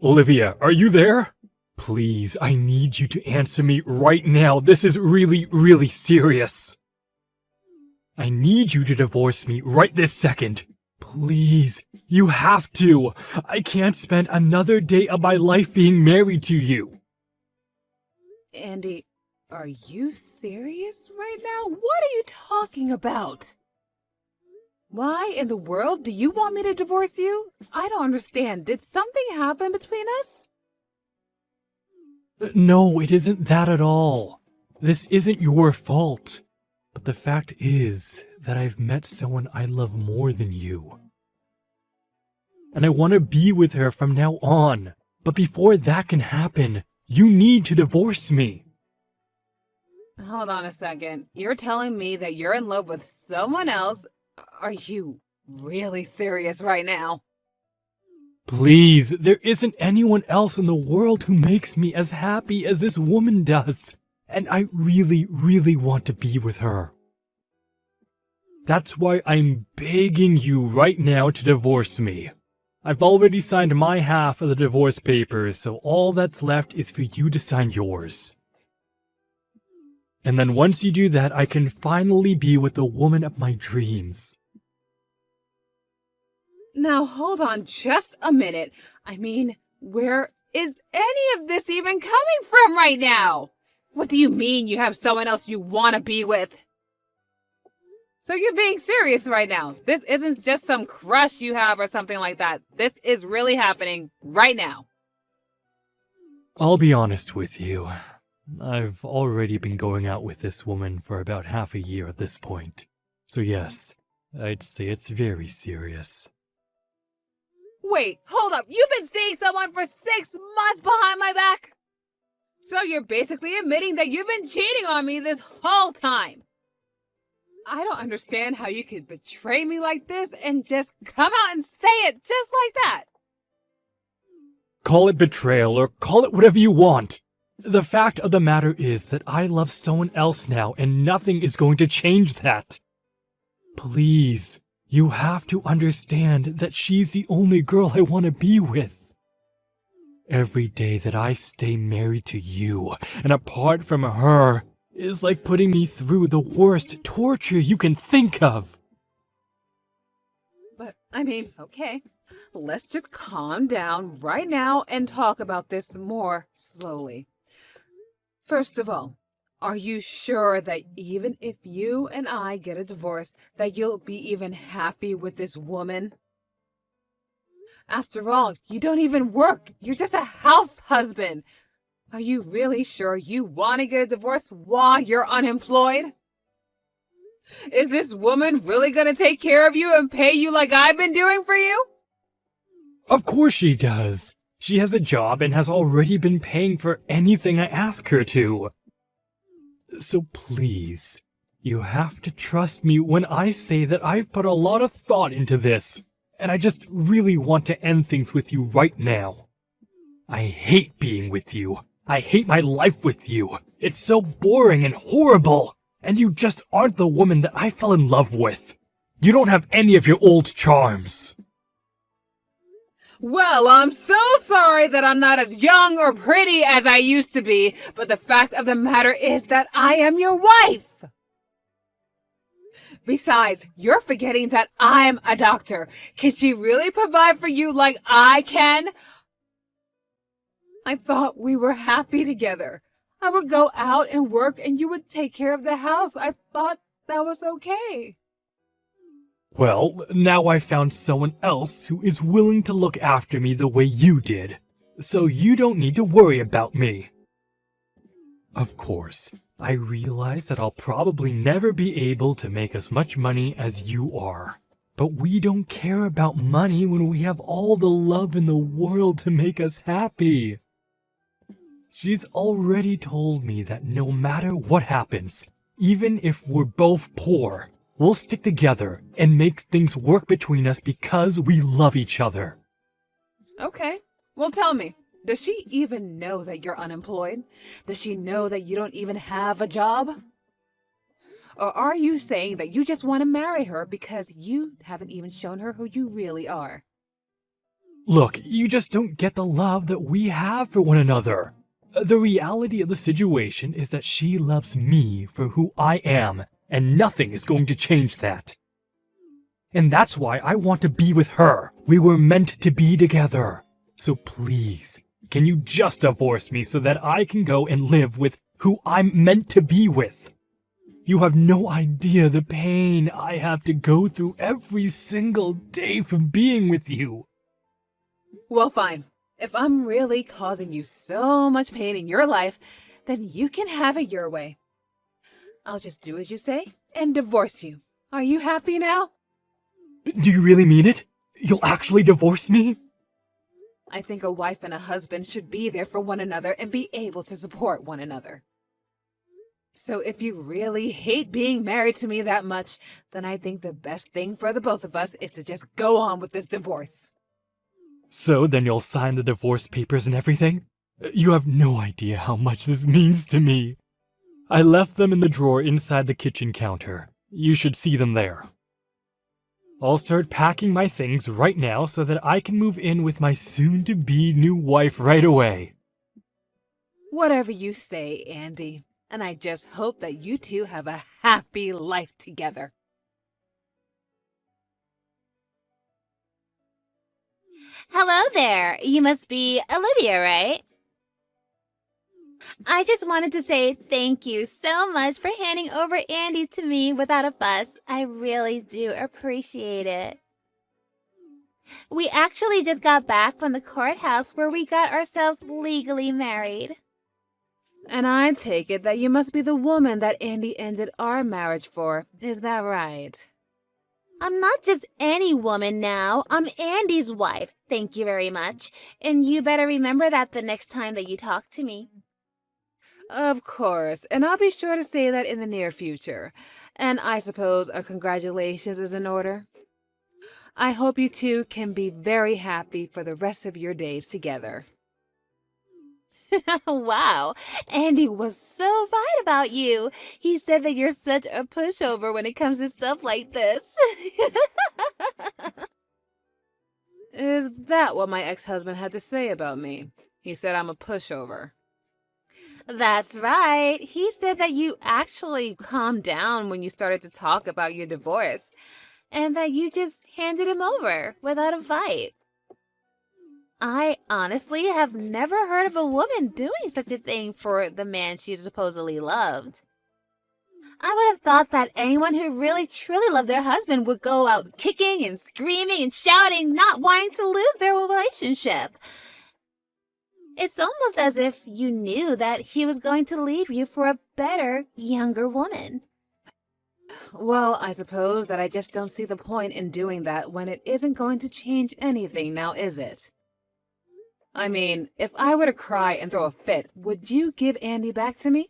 Olivia, are you there? Please, I need you to answer me right now. This is really, really serious. I need you to divorce me right this second. Please, you have to. I can't spend another day of my life being married to you. Andy, are you serious right now? What are you talking about? Why in the world do you want me to divorce you? I don't understand. Did something happen between us? No, it isn't that at all. This isn't your fault. But the fact is that I've met someone I love more than you. And I want to be with her from now on. But before that can happen, you need to divorce me. Hold on a second. You're telling me that you're in love with someone else? Are you really serious right now? Please, there isn't anyone else in the world who makes me as happy as this woman does. And I really, really want to be with her. That's why I'm begging you right now to divorce me. I've already signed my half of the divorce papers, so all that's left is for you to sign yours. And then once you do that, I can finally be with the woman of my dreams. Now hold on just a minute. I mean, where is any of this even coming from right now? What do you mean you have someone else you want to be with? So you're being serious right now. This isn't just some crush you have or something like that. This is really happening right now. I'll be honest with you. I've already been going out with this woman for about half a year at this point. So yes, I'd say it's very serious. Wait, hold up. You've been seeing someone for 6 months behind my back? So you're basically admitting that you've been cheating on me this whole time. I don't understand how you could betray me like this and just come out and say it just like that. Call it betrayal or call it whatever you want. The fact of the matter is that I love someone else now and nothing is going to change that. Please, you have to understand that she's the only girl I want to be with. Every day that I stay married to you and apart from her is like putting me through the worst torture you can think of. But, I mean, okay, let's just calm down right now and talk about this more slowly. First of all, are you sure that even if you and I get a divorce, that you'll be even happy with this woman? After all, you don't even work. You're just a house husband. Are you really sure you want to get a divorce while you're unemployed? Is this woman really going to take care of you and pay you like I've been doing for you? Of course she does. She has a job and has already been paying for anything I ask her to. So please, you have to trust me when I say that I've put a lot of thought into this, and I just really want to end things with you right now. I hate being with you. I hate my life with you. It's so boring and horrible, and you just aren't the woman that I fell in love with. You don't have any of your old charms. Well, I'm so sorry that I'm not as young or pretty as I used to be, but the fact of the matter is that I am your wife. Besides, you're forgetting that I'm a doctor. Can she really provide for you like I can? I thought we were happy together. I would go out and work and you would take care of the house. I thought that was okay. Well, now I found someone else who is willing to look after me the way you did, so you don't need to worry about me. Of course, I realize that I'll probably never be able to make as much money as you are. But we don't care about money when we have all the love in the world to make us happy. She's already told me that no matter what happens, even if we're both poor, we'll stick together and make things work between us because we love each other. Okay, well tell me, does she even know that you're unemployed? Does she know that you don't even have a job? Or are you saying that you just want to marry her because you haven't even shown her who you really are? Look, you just don't get the love that we have for one another. The reality of the situation is that she loves me for who I am, and nothing is going to change that. And that's why I want to be with her. We were meant to be together. So please, can you just divorce me so that I can go and live with who I'm meant to be with? You have no idea the pain I have to go through every single day from being with you. Well, fine. If I'm really causing you so much pain in your life, then you can have it your way. I'll just do as you say and divorce you. Are you happy now? Do you really mean it? You'll actually divorce me? I think a wife and a husband should be there for one another and be able to support one another. So if you really hate being married to me that much, then I think the best thing for the both of us is to just go on with this divorce. So then you'll sign the divorce papers and everything? You have no idea how much this means to me. I left them in the drawer inside the kitchen counter. You should see them there. I'll start packing my things right now so that I can move in with my soon-to-be new wife right away. Whatever you say, Andy. And I just hope that you two have a happy life together. Hello there. You must be Olivia, right? I just wanted to say thank you so much for handing over Andy to me without a fuss. I really do appreciate it. We actually just got back from the courthouse where we got ourselves legally married. And I take it that you must be the woman that Andy ended our marriage for. Is that right? I'm not just any woman now. I'm Andy's wife. Thank you very much. And you better remember that the next time that you talk to me. Of course, and I'll be sure to say that in the near future. And I suppose a congratulations is in order. I hope you two can be very happy for the rest of your days together. Wow, Andy was so right about you. He said that you're such a pushover when it comes to stuff like this. Is that what my ex-husband had to say about me? He said I'm a pushover. That's right. He said that you actually calmed down when you started to talk about your divorce, and that you just handed him over without a fight. I honestly have never heard of a woman doing such a thing for the man she supposedly loved. I would have thought that anyone who really truly loved their husband would go out kicking and screaming and shouting, not wanting to lose their relationship. It's almost as if you knew that he was going to leave you for a better, younger woman. Well, I suppose that I just don't see the point in doing that when it isn't going to change anything now, is it? I mean, if I were to cry and throw a fit, would you give Andy back to me?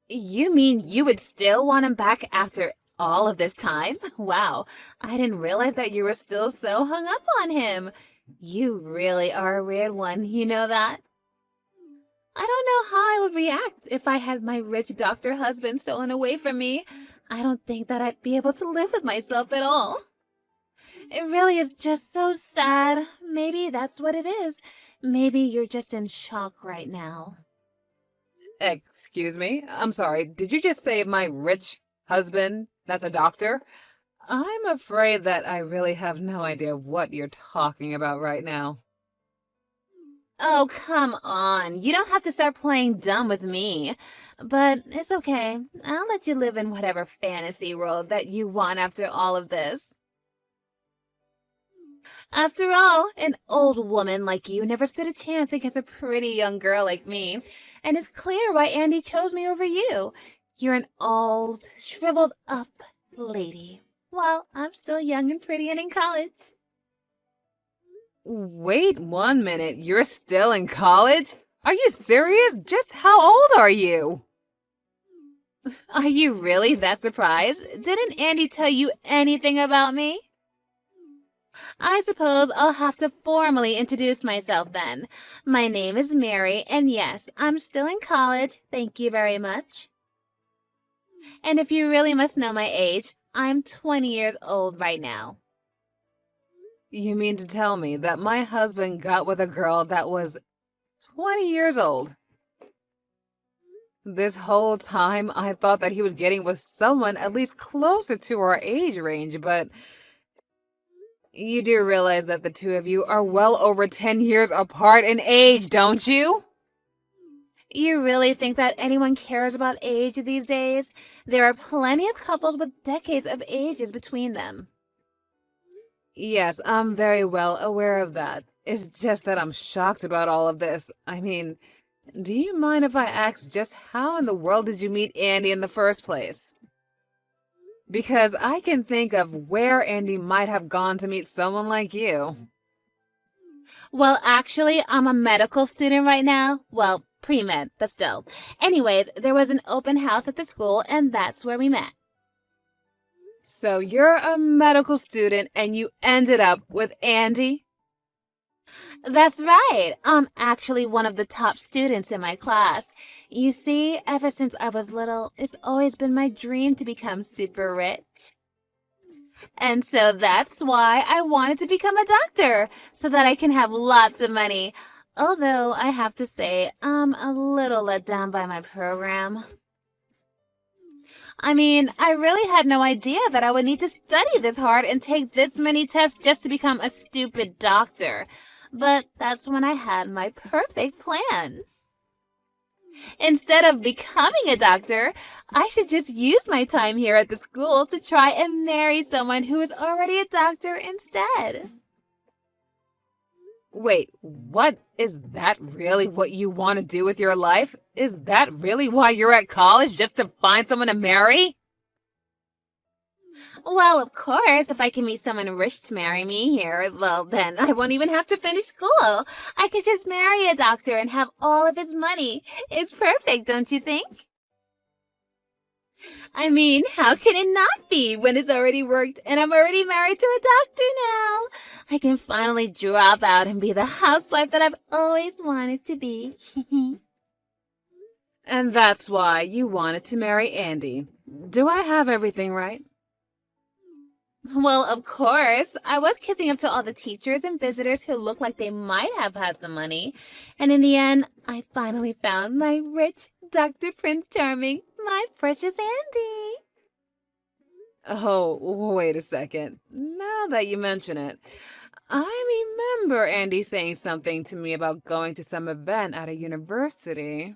You mean you would still want him back after all of this time? Wow, I didn't realize that you were still so hung up on him. You really are a weird one, you know that? I don't know how I would react if I had my rich doctor husband stolen away from me. I don't think that I'd be able to live with myself at all. It really is just so sad. Maybe that's what it is. Maybe you're just in shock right now. Excuse me? I'm sorry, did you just say my rich husband that's a doctor? I'm afraid that I really have no idea what you're talking about right now. Oh, come on. You don't have to start playing dumb with me. But it's okay. I'll let you live in whatever fantasy world that you want after all of this. After all, an old woman like you never stood a chance against a pretty young girl like me, and it's clear why Andy chose me over you. You're an old, shriveled up lady, while I'm still young and pretty and in college. Wait 1 minute, you're still in college? Are you serious? Just how old are you? Are you really that surprised? Didn't Andy tell you anything about me? I suppose I'll have to formally introduce myself then. My name is Mary, and yes, I'm still in college, thank you very much. And if you really must know my age, I'm 20 years old right now. You mean to tell me that my husband got with a girl that was 20 years old? This whole time, I thought that he was getting with someone at least closer to our age range, but you do realize that the two of you are well over 10 years apart in age, don't you? You really think that anyone cares about age these days? There are plenty of couples with decades of ages between them. Yes, I'm very well aware of that. It's just that I'm shocked about all of this. I mean, do you mind if I ask just how in the world did you meet Andy in the first place? Because I can think of where Andy might have gone to meet someone like you. Well, actually, I'm a medical student right now. Well, pre-med, but still. Anyways, there was an open house at the school, and that's where we met. So you're a medical student and you ended up with Andy? That's right. I'm actually one of the top students in my class. You see, ever since I was little, it's always been my dream to become super rich. And so that's why I wanted to become a doctor, so that I can have lots of money. Although I have to say, I'm a little let down by my program. I mean, I really had no idea that I would need to study this hard and take this many tests just to become a stupid doctor. But that's when I had my perfect plan. Instead of becoming a doctor, I should just use my time here at the school to try and marry someone who is already a doctor instead. Wait, what? Is that really what you want to do with your life? Is that really why you're at college, just to find someone to marry? Well, of course, if I can meet someone rich to marry me here, well, then I won't even have to finish school. I could just marry a doctor and have all of his money. It's perfect, don't you think? I mean, how can it not be when it's already worked and I'm already married to a doctor now? I can finally drop out and be the housewife that I've always wanted to be. And that's why you wanted to marry Andy. Do I have everything right? Well, of course. I was kissing up to all the teachers and visitors who looked like they might have had some money. And in the end, I finally found my rich Dr. Prince Charming, my precious Andy. Oh, wait a second. Now that you mention it, I remember Andy saying something to me about going to some event at a university.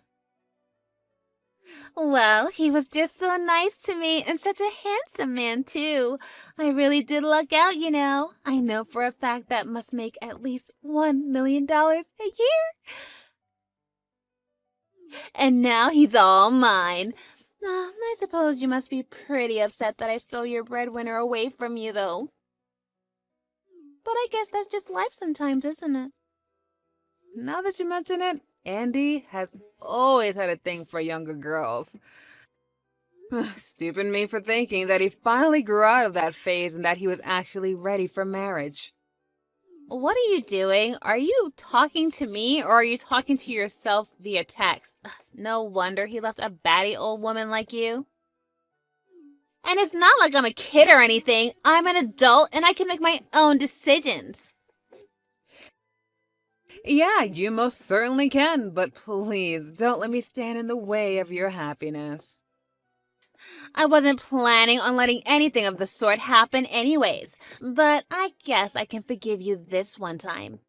Well, he was just so nice to me and such a handsome man, too. I really did luck out, you know. I know for a fact that must make at least $1 million a year. And now he's all mine. I suppose you must be pretty upset that I stole your breadwinner away from you, though. But I guess that's just life sometimes, isn't it? Now that you mention it, Andy has always had a thing for younger girls. Stupid me for thinking that he finally grew out of that phase and that he was actually ready for marriage. What are you doing? Are you talking to me or are you talking to yourself via text? No wonder he left a batty old woman like you. And it's not like I'm a kid or anything. I'm an adult and I can make my own decisions. Yeah, you most certainly can, but please don't let me stand in the way of your happiness. I wasn't planning on letting anything of the sort happen anyways, but I guess I can forgive you this one time.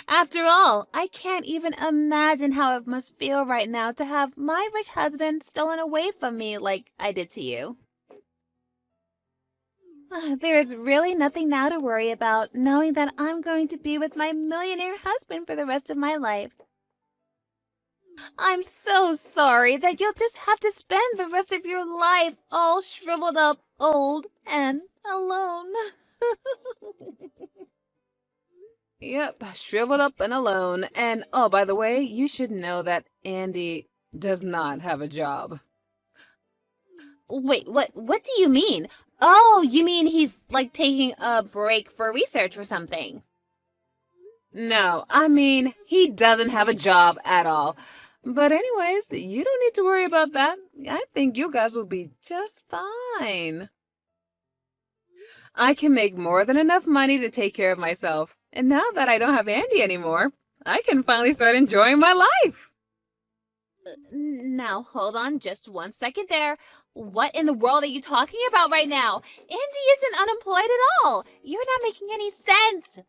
After all, I can't even imagine how it must feel right now to have my rich husband stolen away from me like I did to you. There is really nothing now to worry about, knowing that I'm going to be with my millionaire husband for the rest of my life. I'm so sorry that you'll just have to spend the rest of your life all shriveled up, old, and alone. Yep, shriveled up and alone. And oh, by the way, you should know that Andy does not have a job. Wait, what do you mean? Oh, you mean he's like taking a break for research or something? No, I mean, he doesn't have a job at all. But anyways, you don't need to worry about that. I think you guys will be just fine. I can make more than enough money to take care of myself. And now that I don't have Andy anymore, I can finally start enjoying my life. Now, hold on just 1 second there. What in the world are you talking about right now? Andy isn't unemployed at all. You're not making any sense.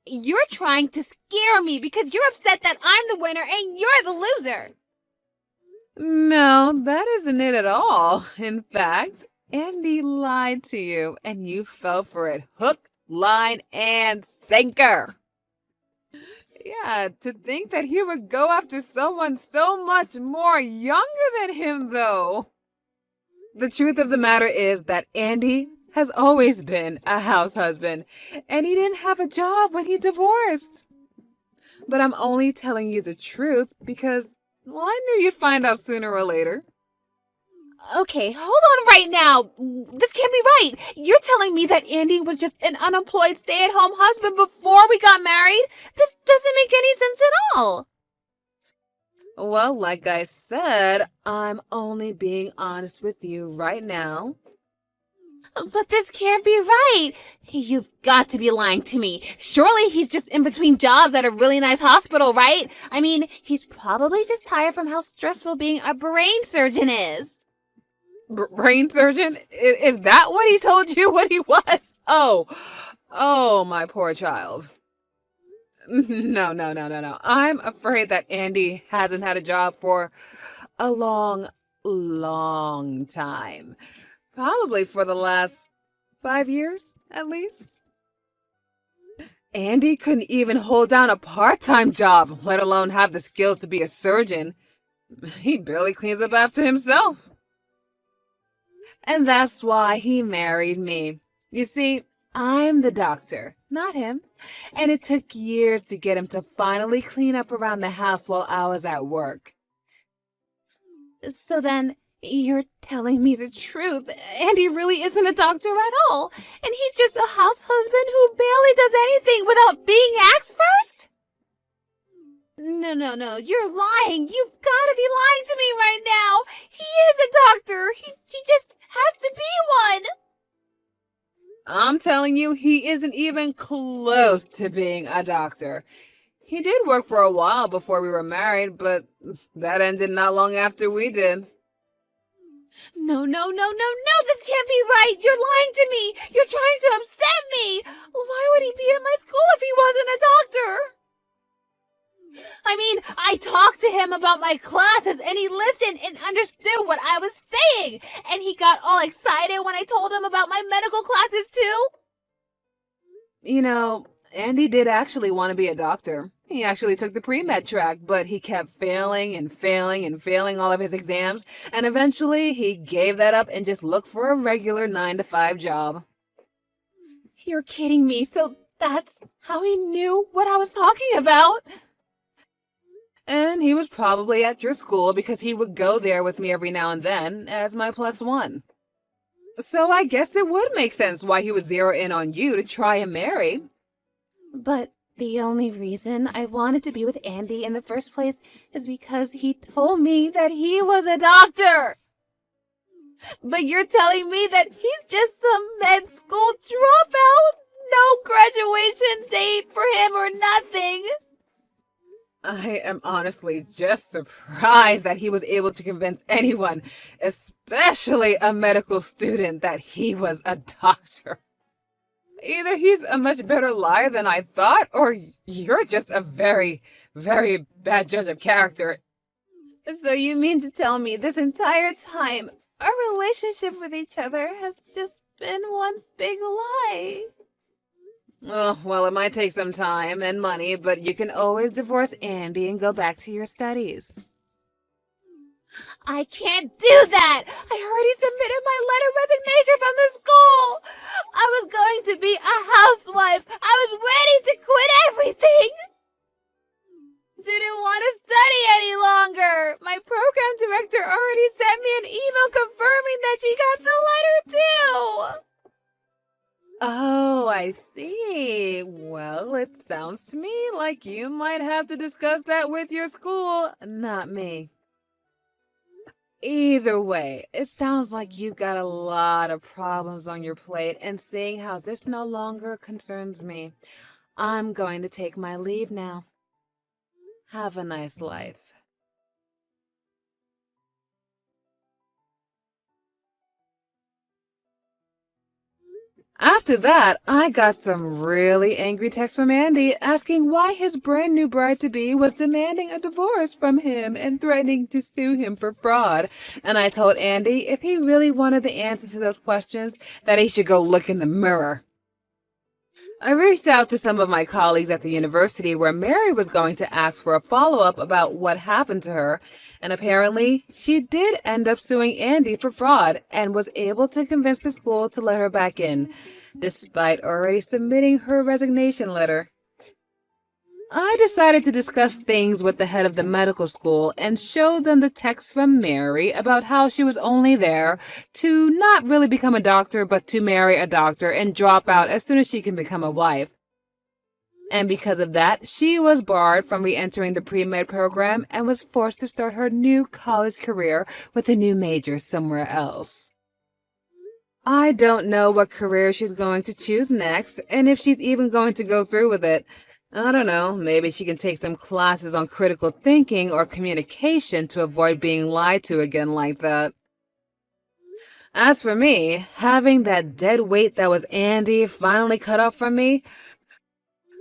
You're trying to scare me because you're upset that I'm the winner and you're the loser. No, that isn't it at all. In fact, Andy lied to you and you fell for it hook, line, and sinker. Yeah, to think that he would go after someone so much more younger than him, though. The truth of the matter is that Andy has always been a house husband, and he didn't have a job when he divorced. But I'm only telling you the truth because, well, I knew you'd find out sooner or later. Okay, hold on right now. This can't be right. You're telling me that Andy was just an unemployed stay-at-home husband before we got married? This doesn't make any sense at all. Well, like I said, I'm only being honest with you right now. But this can't be right. You've got to be lying to me. Surely he's just in between jobs at a really nice hospital, right? I mean, he's probably just tired from how stressful being a brain surgeon is. Brain surgeon? Is that what he told you what he was? Oh, my poor child. No. I'm afraid that Andy hasn't had a job for a long time. Probably for the last 5 years, at least. Andy couldn't even hold down a part-time job, let alone have the skills to be a surgeon. He barely cleans up after himself. And that's why he married me. You see, I'm the doctor, not him. And it took years to get him to finally clean up around the house while I was at work. So then, you're telling me the truth. Andy really isn't a doctor at all. And he's just a house husband who barely does anything without being asked first? No. You're lying. You've got to be lying to me right now. He is a doctor. He just has to be one. I'm telling you, he isn't even close to being a doctor. He did work for a while before we were married, but that ended not long after we did. No, this can't be right. You're lying to me. You're trying to upset me. Why would he be in my school if he wasn't a doctor? I mean, I talked to him about my classes and he listened and understood what I was saying. And he got all excited when I told him about my medical classes too. You know, Andy did actually want to be a doctor. He actually took the pre-med track, but he kept failing all of his exams, and eventually he gave that up and just looked for a regular 9-to-5 job. You're kidding me, so that's how he knew what I was talking about? And he was probably at your school because he would go there with me every now and then as my +1. So I guess it would make sense why he would zero in on you to try and marry. But the only reason I wanted to be with Andy in the first place is because he told me that he was a doctor. But you're telling me that he's just some med school dropout? No graduation date for him or nothing? I am honestly just surprised that he was able to convince anyone, especially a medical student, that he was a doctor. Either he's a much better liar than I thought, or you're just a very, very bad judge of character. So you mean to tell me this entire time, our relationship with each other has just been one big lie? Oh, well, it might take some time and money, but you can always divorce Andy and go back to your studies. I can't do that! I already submitted my letter of resignation from the school! I was going to be a housewife! I was ready to quit everything! Didn't want to study any longer! My program director already sent me an email confirming that she got the letter too! Oh, I see. Well, it sounds to me like you might have to discuss that with your school, not me. Either way, it sounds like you've got a lot of problems on your plate, and seeing how this no longer concerns me, I'm going to take my leave now. Have a nice life. After that, I got some really angry texts from Andy asking why his brand new bride-to-be was demanding a divorce from him and threatening to sue him for fraud. And I told Andy if he really wanted the answers to those questions, that he should go look in the mirror. I reached out to some of my colleagues at the university where Mary was going to ask for a follow-up about what happened to her, and apparently she did end up suing Andy for fraud and was able to convince the school to let her back in, despite already submitting her resignation letter. I decided to discuss things with the head of the medical school and show them the text from Mary about how she was only there to not really become a doctor, but to marry a doctor and drop out as soon as she can become a wife. And because of that, she was barred from re-entering the pre-med program and was forced to start her new college career with a new major somewhere else. I don't know what career she's going to choose next, and if she's even going to go through with it. I don't know, maybe she can take some classes on critical thinking or communication to avoid being lied to again like that. As for me, having that dead weight that was Andy finally cut off from me,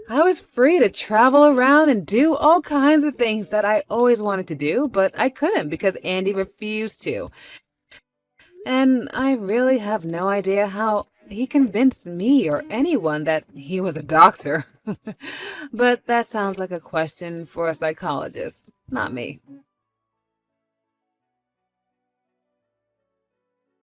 I was free to travel around and do all kinds of things that I always wanted to do, but I couldn't because Andy refused to. And I really have no idea how he convinced me or anyone that he was a doctor. But that sounds like a question for a psychologist, not me.